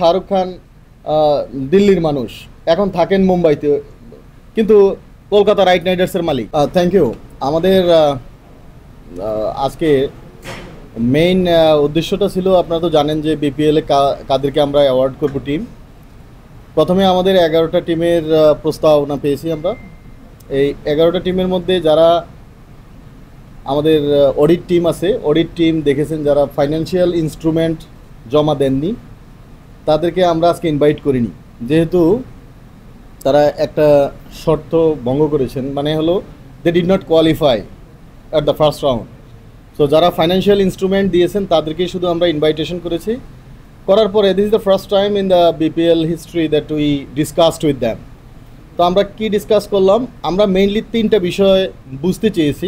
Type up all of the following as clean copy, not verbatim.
শাহরুখ খান দিল্লির মানুষ, এখন থাকেন মুম্বাইতে, কিন্তু কলকাতা রাইট রাইডার্সের মালিক। Thank you. আমাদের আজকে মেইন উদ্দেশ্যটা ছিল, আপনারা তো জানেন যে বিপিএলে কাদেরকে আমরা অ্যাওয়ার্ড করব টিম। প্রথমে আমাদের 11টা টিমের প্রস্তাবনা পেয়েছি আমরা। এই 11টা টিমের মধ্যে যারা আমাদের অডিট টিম আছে, অডিট টিম দেখেছেন যারা ফাইন্যান্সিয়াল ইনস্ট্রুমেন্ট জমা দেননি, তাদেরকে আমরা আজকে ইনভাইট করিনি, যেহেতু তারা একটা শর্ত ভঙ্গ করেছেন, মানে হলো they did not qualify at the first round. So যারা ফাইন্যান্সিয়াল ইনস্ট্রুমেন্ট দিয়েছেন তাদেরকেই শুধু আমরা ইনভাইটেশন করেছি। করার পরে this is the first time in the BPL history that we discussed with them. তো আমরা কি ডিসকাস করলাম, আমরা মেইনলি 3টা বিষয় বুঝতে চেয়েছি।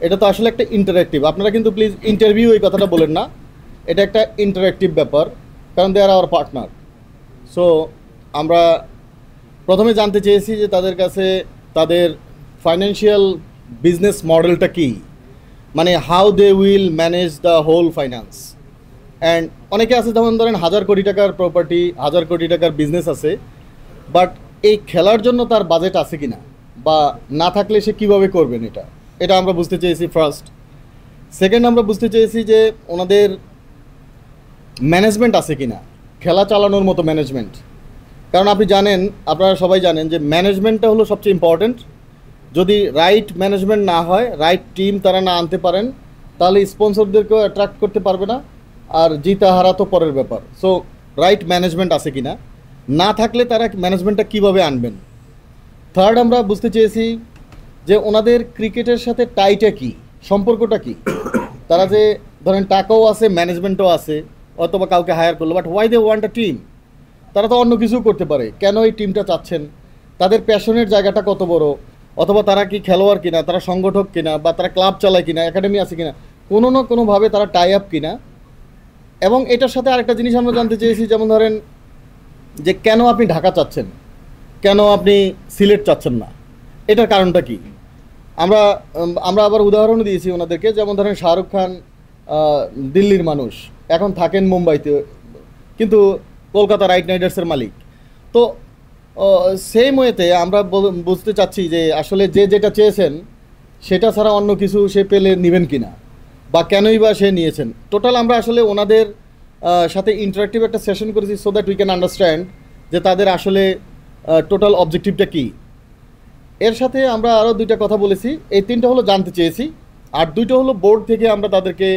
এটা তো আসলে একটা ইন্টারঅ্যাক্টিভ, আপনারা কিন্তু প্লিজ ইন্টারভিউ এই কথাটা বলেন না, এটা একটা ইন্টারঅ্যাক্টিভ ব্যাপার, কারণ দে আর আওয়ার পার্টনার। সো আমরা প্রথমে জানতে চেয়েছি যে তাদের কাছে তাদের ফাইন্যান্সিয়াল বিজনেস মডেলটা কী, মানে how they will manage the whole finance. And অনেকে আছে, যেমন ধরেন 1000 কোটি টাকার প্রপার্টি, 1000 কোটি টাকার বিজনেস আছে, বাট এই খেলার জন্য তার বাজেট আছে কি না, বা না থাকলে সে কীভাবে করবেন, এটা আমরা বুঝতে চেয়েছি ফার্স্ট। সেকেন্ড, আমরা বুঝতে চেয়েছি যে ওনাদের ম্যানেজমেন্ট আছে কি না, খেলা চালানোর মতো ম্যানেজমেন্ট। কারণ আপনি জানেন, আপনারা সবাই জানেন যে ম্যানেজমেন্টটা হলো সবচেয়ে ইম্পর্ট্যান্ট। যদি রাইট ম্যানেজমেন্ট না হয়, রাইট টিম তারা না আনতে পারেন, তাহলে স্পন্সরদেরকেও অ্যাট্রাক্ট করতে পারবে না, আর জিতা হারা তো পরের ব্যাপার। সো রাইট ম্যানেজমেন্ট আছে কি না, না থাকলে তারা ম্যানেজমেন্টটা কীভাবে আনবেন। থার্ড, আমরা বুঝতে চেয়েছি যে ওনাদের ক্রিকেটের সাথে টাইটা কী, সম্পর্কটা কী। তারা যে ধরেন টাকাও আছে, ম্যানেজমেন্টও আছে, অথবা কাউকে হায়ার করলো, but why they want a team. তারা তো অন্য কিছু করতে পারে, কেন এই টিমটা চাচ্ছেন, তাদের প্যাশনের জায়গাটা কত বড়, অথবা তারা কি খেলোয়াড় কিনা, তারা সংগঠক কিনা, বা তারা ক্লাব চালায় কিনা, একাডেমি আছে কিনা, কোনো না কোনোভাবে তারা টাই আপ কিনা। এবং এটার সাথে আরেকটা জিনিস আমরা জানতে চেয়েছি, যেমন ধরেন যে কেন আপনি ঢাকা চাচ্ছেন, কেন আপনি সিলেট চাচ্ছেন না, এটার কারণটা কি। আমরা আমরা আবার উদাহরণও দিয়েছি ওনাদেরকে, যেমন ধরেন শাহরুখ খান দিল্লির মানুষ, এখন থাকেন মুম্বাইতে, কিন্তু কলকাতা রাইট রাইডার্সের মালিক। তো সেম ওয়েতে আমরা বুঝতে চাচ্ছি যে আসলে যে যেটা চেয়েছেন সেটা ছাড়া অন্য কিছু সে পেলে নেবেন কি না, বা কেনই বা সে নিয়েছেন। টোটাল আমরা আসলে ওনাদের সাথে ইন্টারাক্টিভ একটা সেশন করেছি, so that we can understand যে তাদের আসলে টোটাল অবজেক্টিভটা কী। এর সাথে আমরা আরও 2টা কথা বলেছি, এই 3টা হলো জানতে চেয়েছি, আর 2টা হলো বোর্ড থেকে আমরা তাদেরকে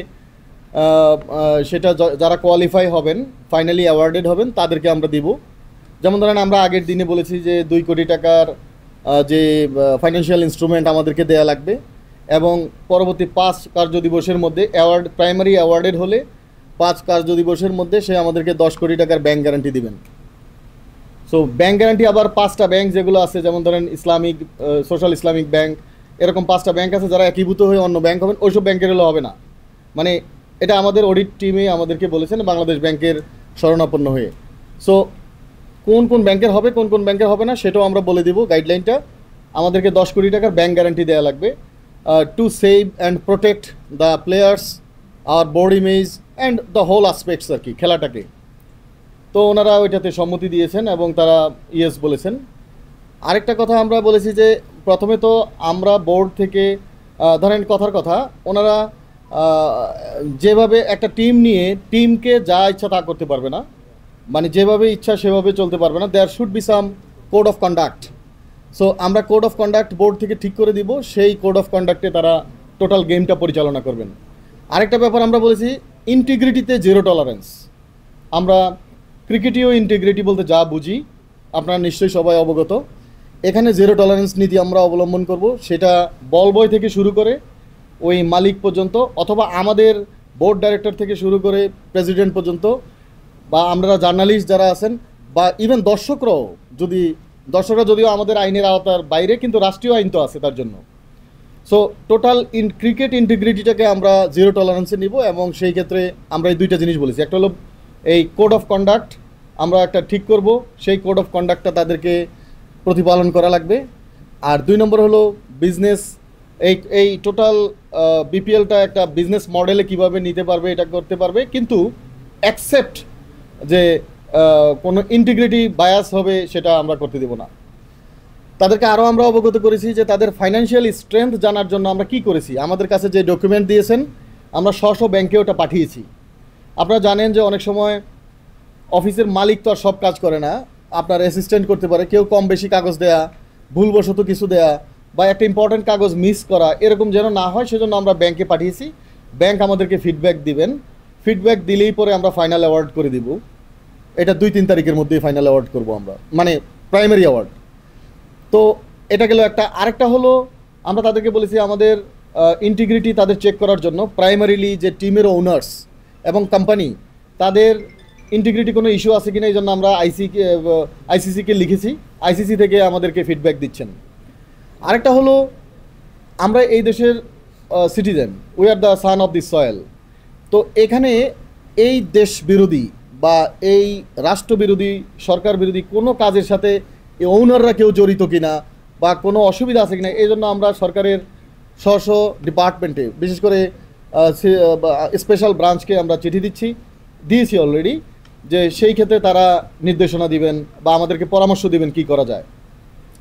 সেটা যারা কোয়ালিফাই হবেন, ফাইনালি অ্যাওয়ার্ডেড হবেন, তাদেরকে আমরা দিব। যেমন ধরেন আমরা আগের দিনে বলেছি যে 2 কোটি টাকার যে ফাইন্যান্সিয়াল ইনস্ট্রুমেন্ট আমাদেরকে দেয়া লাগবে, এবং পরবর্তী 5 কার্যদিবসের মধ্যে প্রাইমারি অ্যাওয়ার্ডেড হলে 5 কার্যদিবসের মধ্যে সে আমাদেরকে 10 কোটি টাকার ব্যাংক গ্যারান্টি দিবেন। সো ব্যাংক গ্যারান্টি আবার 5টা ব্যাংক যেগুলো আছে, যেমন ধরেন ইসলামিক, সোশ্যাল ইসলামিক ব্যাংক, এরকম 5টা ব্যাংক আছে যারা একীভূত হয়ে অন্য ব্যাংক হবেন, ওইসব ব্যাংকের হলে হবে না। মানে এটা আমাদের অডিট টিমে আমাদেরকে বলেছেন, বাংলাদেশ ব্যাংকের শরণাপন্ন হয়ে। সো কোন কোন ব্যাংকের হবে, কোন কোন ব্যাংকের হবে না, সেটাও আমরা বলে দিব গাইডলাইনটা। আমাদেরকে 10 কোটি টাকার ব্যাংক গ্যারান্টি দেওয়া লাগবে to save and protect the players, our board image and the whole aspects আর কি, খেলাটাকে। তো ওনারা ওইটাতে সম্মতি দিয়েছেন এবং তারা ইয়েস বলেছেন। আরেকটা কথা আমরা বলেছি যে প্রথমে তো আমরা বোর্ড থেকে ধরেন কথার কথা, ওনারা যেভাবে একটা টিম নিয়ে টিমকে যা ইচ্ছা তা করতে পারবে না, মানে যেভাবে ইচ্ছা সেভাবে চলতে পারবে না। There should be some code of conduct. So আমরা কোড অফ কন্ডাক্ট বোর্ড থেকে ঠিক করে দিব, সেই কোড অফ কন্ডাক্টে তারা টোটাল গেমটা পরিচালনা করবেন। আরেকটা ব্যাপার আমরা বলেছি, ইন্টিগ্রিটিতে 0 টলারেন্স। আমরা ক্রিকেটীয় ইন্টিগ্রিটি বলতে যা বুঝি আপনারা নিশ্চয়ই সবাই অবগত, এখানে 0 টলারেন্স নীতি আমরা অবলম্বন করব। সেটা বল বয় থেকে শুরু করে ওই মালিক পর্যন্ত, অথবা আমাদের বোর্ড ডাইরেক্টর থেকে শুরু করে প্রেসিডেন্ট পর্যন্ত, বা আমরা জার্নালিস্ট যারা আছেন, বা ইভেন দর্শকরা যদিও আমাদের আইনের আওতার বাইরে, কিন্তু রাষ্ট্রীয় আইন তো আছে তার জন্য। সো টোটাল ক্রিকেট ইন্টিগ্রিটিটাকে আমরা 0 টলারেন্সে নিব, এবং সেই ক্ষেত্রে আমরা এই 2টা জিনিস বলেছি। একটা হলো এই কোড অফ কন্ডাক্ট আমরা একটা ঠিক করব, সেই কোড অফ কন্ডাক্টটা তাদেরকে প্রতিপালন করা লাগবে। আর 2 নম্বর হলো বিজনেস, এই টোটাল বিপিএলটা একটা বিজনেস মডেলে কিভাবে নিতে পারবে, এটা করতে পারবে, কিন্তু অ্যাকসেপ্ট যে কোনো ইন্টিগ্রিটি বায়াস হবে সেটা আমরা করতে দেব না। তাদেরকে আরও আমরা অবগত করেছি যে তাদের ফাইন্যান্সিয়াল স্ট্রেংথ জানার জন্য আমরা কি করেছি। আমাদের কাছে যে ডকুমেন্ট দিয়েছেন আমরা স্ব ব্যাংকে ওটা পাঠিয়েছি। আপনারা জানেন যে অনেক সময় অফিসের মালিক তো আর সব কাজ করে না, আপনার অ্যাসিস্ট্যান্ট করতে পারে, কেউ কম বেশি কাগজ দেয়া, ভুলবশত কিছু দেয়া বা একটা ইম্পর্ট্যান্ট কাগজ মিস করা, এরকম যেন না হয় সেজন্য আমরা ব্যাংকে পাঠিয়েছি। ব্যাংক আমাদেরকে ফিডব্যাক দিবেন, ফিডব্যাক দিলেই পরে আমরা ফাইনাল অ্যাওয়ার্ড করে দিব। এটা 2-3 তারিখের মধ্যেই ফাইনাল অ্যাওয়ার্ড করব আমরা, মানে প্রাইমারি অ্যাওয়ার্ড। তো এটা গেল একটা। আরেকটা হলো আমরা তাদেরকে বলেছি আমাদের ইন্টিগ্রিটি তাদের চেক করার জন্য প্রাইমারিলি যে টিমের ওনার্স এবং কোম্পানি তাদের ইন্টিগ্রিটি কোনো ইস্যু আছে কিনা, এই জন্য আমরা আইসিসিকে লিখেছি, আইসিসি থেকে আমাদেরকে ফিডব্যাক দিচ্ছেন। আরেকটা হলো আমরা এই দেশের citizen, we are the son of this soil. তো এখানে এই দেশ বিরোধী বা এই রাষ্ট্রবিরোধী সরকার বিরোধী কোনো কাজের সাথে এই ওনাররা কেউ জড়িত কিনা বা কোনো অসুবিধা আছে কিনা, এই জন্য আমরা সরকারের স্ব ডিপার্টমেন্টে বিশেষ করে স্পেশাল ব্রাঞ্চকে আমরা চিঠি দিয়েছি অলরেডি, যে সেই ক্ষেত্রে তারা নির্দেশনা দিবেন বা আমাদেরকে পরামর্শ দিবেন কি করা যায়।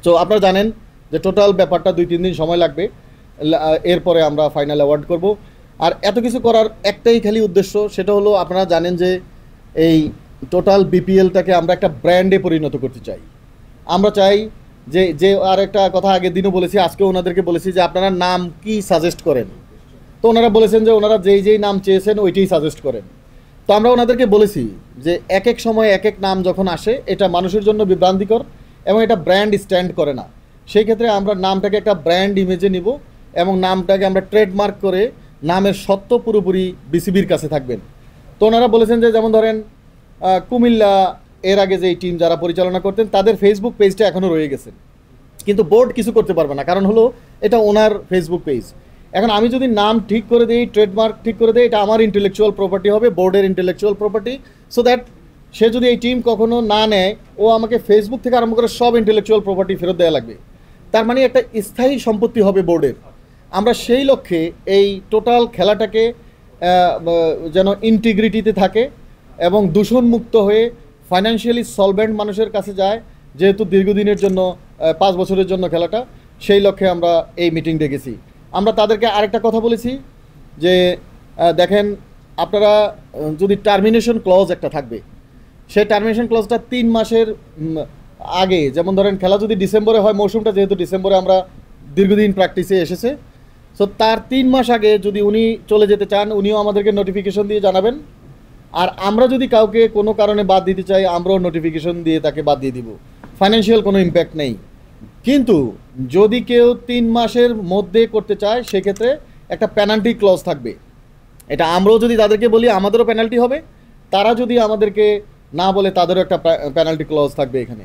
তো আপনারা জানেন যে টোটাল ব্যাপারটা 2-3 দিন সময় লাগবে, এরপরে আমরা ফাইনাল অ্যাওয়ার্ড করব। আর এত কিছু করার একটাই খালি উদ্দেশ্য, সেটা হলো আপনারা জানেন যে এই টোটাল বিপিএলটাকে আমরা একটা ব্র্যান্ডে পরিণত করতে চাই। আমরা চাই যে আর একটা কথা আগের দিনও বলেছি, আজকে ওনাদেরকে বলেছি যে আপনারা নাম কি সাজেস্ট করেন। তো ওনারা বলেছেন যে ওনারা যেই নাম চেয়েছেন ওইটাই সাজেস্ট করেন। তো আমরা ওনাদেরকে বলেছি যে এক এক সময় এক এক নাম যখন আসে এটা মানুষের জন্য বিভ্রান্তিকর এবং এটা ব্র্যান্ড স্ট্যান্ড করে না। সেই ক্ষেত্রে আমরা নামটাকে একটা ব্র্যান্ড ইমেজে নিব এবং নামটাকে আমরা ট্রেডমার্ক করে নামের সত্ত্ব পুরোপুরি বিসিবির কাছে থাকবেন। তো ওনারা বলেছেন যে যেমন ধরেন কুমিল্লা এর আগে যেই টিম যারা পরিচালনা করতেন তাদের ফেসবুক পেজটা এখনও রয়ে গেছে, কিন্তু বোর্ড কিছু করতে পারবে না, কারণ হলো এটা ওনার ফেসবুক পেজ। এখন আমি যদি নাম ঠিক করে দিই, ট্রেডমার্ক ঠিক করে দিই, এটা আমার ইন্টেলেকচুয়াল প্রপার্টি হবে, বোর্ডের ইন্টেলেকচুয়াল প্রপার্টি। সো দ্যাট সে যদি এই টিম কখনো না নেয়, ও আমাকে ফেসবুক থেকে আরম্ভ করে সব ইন্টেলেকচুয়াল প্রপার্টি ফেরত দেওয়া লাগবে। তার মানে একটা স্থায়ী সম্পত্তি হবে বোর্ডের। আমরা সেই লক্ষ্যে এই টোটাল খেলাটাকে যেন ইন্টিগ্রিটিতে থাকে এবং দূষণমুক্ত হয়ে ফাইন্যান্সিয়ালি সলভেন্ট মানুষের কাছে যায়, যেহেতু দীর্ঘদিনের জন্য 5 বছরের জন্য খেলাটা, সেই লক্ষ্যে আমরা এই মিটিং ডেকেছি। আমরা তাদেরকে আরেকটা কথা বলেছি যে দেখেন আপনারা যদি টার্মিনেশন ক্লজ একটা থাকবে, সেই টার্মিনেশন ক্লজটা 3 মাসের আগে, যেমন ধরেন খেলা যদি ডিসেম্বরে হয়, মৌসুমটা যেহেতু ডিসেম্বরে আমরা দীর্ঘদিন প্র্যাকটিসে এসেছে, সো তার 3 মাস আগে যদি উনি চলে যেতে চান উনিও আমাদেরকে নোটিফিকেশন দিয়ে জানাবেন। আর আমরা যদি কাউকে কোনো কারণে বাদ দিতে চাই আমরাও নোটিফিকেশন দিয়ে তাকে বাদ দিয়ে দিব, ফাইন্যান্সিয়াল কোনো ইম্প্যাক্ট নেই। কিন্তু যদি কেউ 3 মাসের মধ্যে করতে চায় সেক্ষেত্রে একটা পেনাল্টি ক্লজ থাকবে। এটা আমরাও যদি তাদেরকে বলি আমাদেরও পেনাল্টি হবে, তারা যদি আমাদেরকে না বলে তাদেরও একটা পেনাল্টি ক্লজ থাকবে এখানে।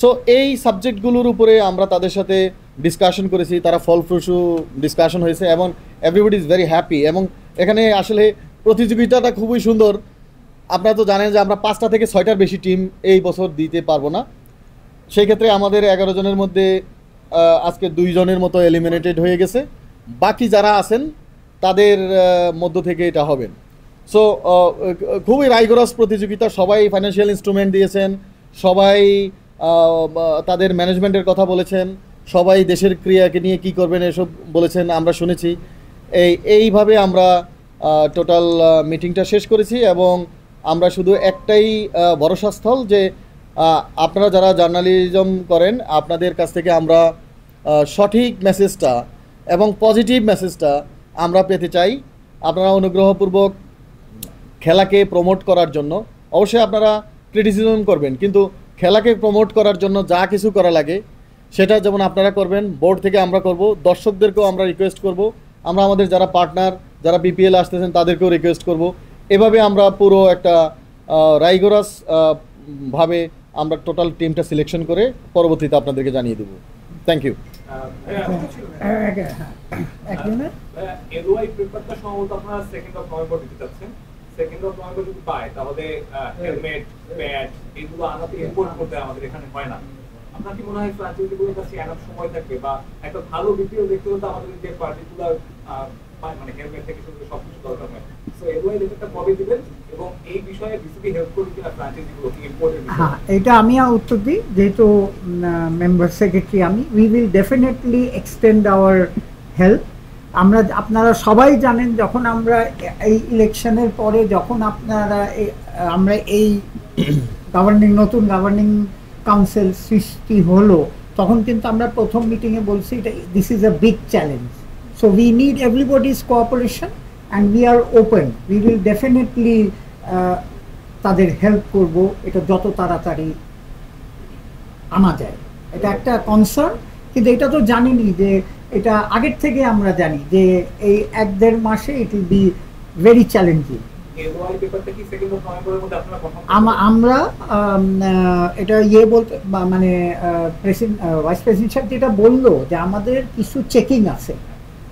সো এই সাবজেক্টগুলোর উপরে আমরা তাদের সাথে ডিসকাশন করেছি, তারা ফলপ্রসূ ডিসকাশন হয়েছে এবং এভরিবডি ইজ ভেরি হ্যাপি। এবং এখানে আসলে প্রতিযোগিতাটা খুবই সুন্দর। আপনারা তো জানেন যে আমরা 5টা থেকে 6টার বেশি টিম এই বছর দিতে পারবো না, সেই ক্ষেত্রে আমাদের 11 জনের মধ্যে আজকে 2 জনের মতো এলিমিনেটেড হয়ে গেছে, বাকি যারা আছেন তাদের মধ্য থেকে এটা হবেন। সো খুবই রাইগরাস প্রতিযোগিতা, সবাই ফাইন্যান্সিয়াল ইনস্ট্রুমেন্ট দিয়েছেন, সবাই তাদের ম্যানেজমেন্টের কথা বলেছেন, সবাই দেশের ক্রিয়াকে নিয়ে কি করবেন এসব বলেছেন, আমরা শুনেছি। এইভাবে আমরা টোটাল মিটিংটা শেষ করেছি এবং আমরা শুধু একটাই ভরসাস্থল যে আপনারা যারা জার্নালিজম করেন আপনাদের কাছ থেকে আমরা সঠিক মেসেজটা এবং পজিটিভ মেসেজটা আমরা পেতে চাই। আপনারা অনুগ্রহপূর্বক খেলাকে প্রমোট করার জন্য অবশ্যই আপনারা ক্রিটিসিজম করবেন, কিন্তু খেলাকে প্রমোট করার জন্য যা কিছু করা লাগে সেটা যেমন আপনারা করবেন, বোর্ড থেকে আমরা করব, দর্শকদেরকেও আমরা রিকোয়েস্ট করব, আমরা আমাদের যারা পার্টনার যারা বিপিএল আসতেছেন তাদেরকেও রিকোয়েস্ট করব। এভাবে আমরা পুরো একটা রাইগরাস ভাবে আমরা টোটাল টিমটা সিলেকশন করে পরবর্তীতে আপনাদেরকে জানিয়ে দেব। Thank you. এলওআই পেপারটা সম্ভবত আপনারা 2nd অফ নভেম্বর দিতে চাচ্ছেন। 2nd অফ নভেম্বর যদি পায় তাহলে হেলমেট, প্যাড এগুলো আনাতে ইম্পোর্ট করতে আমাদের এখানে হয় না। আপনার কি মনে হয় ফ্র্যাঞ্চাইজিগুলোর কাছে এনাফ সময় থাকবে, বা একটা ভালো বিপিএল দেখতে হলে আমাদের যে পার্টিকুলার মানে হেলমেট থেকে শুরু করে সবকিছু দরকার হয়। সো এলওআই লেটারটা কবে দিবেন এবং এই বিষয়ে বিসিবি হেল্প করবে কিনা ফ্র্যাঞ্চাইজিগুলো ইম্পোর্টের বিষয়ে? হ্যাঁ, এটা আমি উত্তর দিই, যেহেতু মেম্বার সেক্রেটারি আমি। We will definitely extend hour help. আপনারা সবাই জানেন, যখন আমরা এই ইলেকশনের পরে, যখন আমরা এই নতুন গভর্নিং কাউন্সিল সৃষ্টি হলো, তখন কিন্তু আমরা প্রথম মিটিংয়ে বলছি this is a big challenge, so we need everybody's cooperation and we are open. We will definitely তাদের হেল্প করব, এটা যত তাড়াতাড়ি আনা যায়। এটা একটা কনসার্ন, কিন্তু এটা তো জানিনি যে এটা আগের থেকে আমরা জানি যে এই 1-1.5 মাসে it will be very challenging. LOI পেপারটা কি 2nd অফ নভেম্বরের মধ্যে আপনারা কনফার্ম? আমরা এটা বলতে মানে ভাইস প্রেসিডেন্ট সাহেব যেটা বললো যে আমাদের কিছু চেকিং আছে,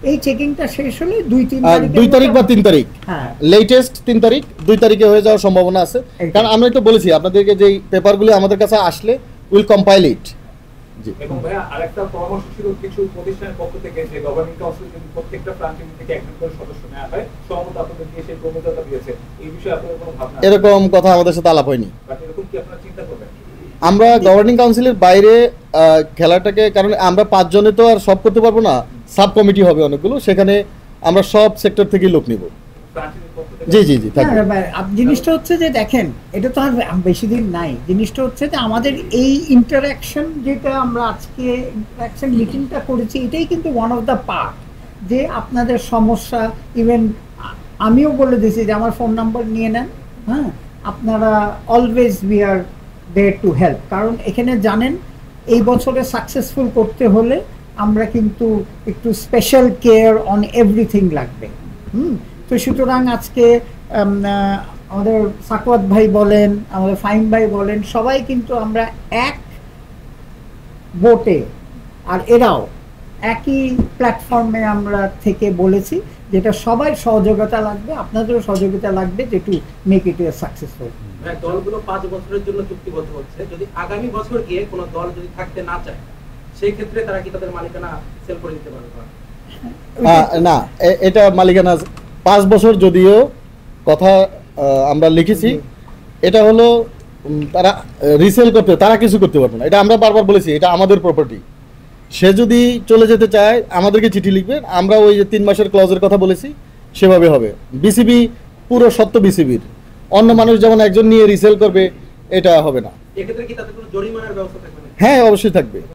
এই চেকিংটা শেষ হলে 2 তারিখ বা 3 তারিখ, হ্যাঁ লেটেস্ট 3 তারিখ, 2 তারিখে হয়ে যাওয়ার সম্ভাবনা আছে। কারণ আমরা তো বলেছি আপনাদেরকে যে পেপারগুলো আমাদের কাছে আসলে উইল কম্পাইল ইট। জি। এবং ভাইয়া আরেকটা পরামর্শ ছিল কিছু প্রতিষ্ঠানের পক্ষ থেকে যে গভর্নিং কাউন্সিল যদি প্রত্যেকটা ফ্র্যাঞ্চাইজি থেকে একজন করে সদস্য নেওয়া হয়, সহমত আপনাদেরকে সেই প্রবণতা দিয়েছে, এই বিষয়ে আপনাদের কোনো ভাবনা আছে? এরকম কথা আমাদের সাথে আলাপ হয়নি। বাট এরকম কি আপনারা চিন্তা করবেন? আমরা গভর্নিং কাউন্সিলের বাইরে খেলাটাকে, কারণ আমরা 5 জনে তো আর সব করতে পারবো না, সাব কমিটি হবে অনেকগুলো, সেখানে আমরা সব সেক্টর থেকে লোক নিব। ফ্র্যাঞ্চাইজির পক্ষ থেকে জি জি জি থাকবে। জিনিসটা হচ্ছে যে দেখেন, এটা তো আর বেশি দিন নাই। জিনিসটা হচ্ছে যে আমাদের এই ইন্টারাকশন, যেটা আমরা আজকে ইন্টারাকশন মিটিংটা করেছি, এটাই কিন্তু ওয়ান অফ দ্য পার্ট, যে আপনাদের সমস্যা, ইভেন আমিও বলে দিয়েছি যে আমার ফোন নাম্বার নিয়ে নেন, হ্যাঁ, আপনারা always we are there to help. কারণ এখানে জানেন, এই বছরে সাকসেসফুল করতে হলে আমরা কিন্তু একটু স্পেশাল কেয়ার অন এভরিথিং লাগবে। তো সুতরাং আজকে আমাদের সাকওয়াত ভাই বলেন, আমাদের ফাহিম ভাই বলেন, সবাই কিন্তু আমরা এক বোটে, আর এরাও একই প্ল্যাটফর্মে আমরা থেকে বলেছি যেটা সবাই সহযোগিতা লাগবে, আপনাদেরও সহযোগিতা লাগবে, যে টু মেক ইট সাকসেসফুল। দলগুলো 5 বছরের জন্য চুক্তিবদ্ধ হচ্ছে, যদি আগামী বছর গিয়ে কোনো দল যদি থাকতে না চায়, সেই ক্ষেত্রে তারা কি তাদের মালিকানা সেল করে দিতে পারবে? না, এটা মালিকানা 5 বছর যদিও কথা আমরা লিখেছি, এটা হলো তারা রিসেল করতে, তারা কিছু করতে পারবে না। এটা আমরা বারবার বলেছি, এটা আমাদের প্রপার্টি। সে যদি চলে যেতে চায় আমাদেরকে চিঠি লিখবে, আমরা ওই যে 3 মাসের ক্লজের কথা বলেছি সেভাবে হবে। বিসিবি পুরো সত্য বিসিবির, অন্য মানুষ যেমন একজন নিয়ে রিসেল করবে, এটা হবে না। এক্ষেত্রে কি তাদের কোনো জরিমানার ব্যবস্থা থাকবে? হ্যাঁ, অবশ্যই থাকবে।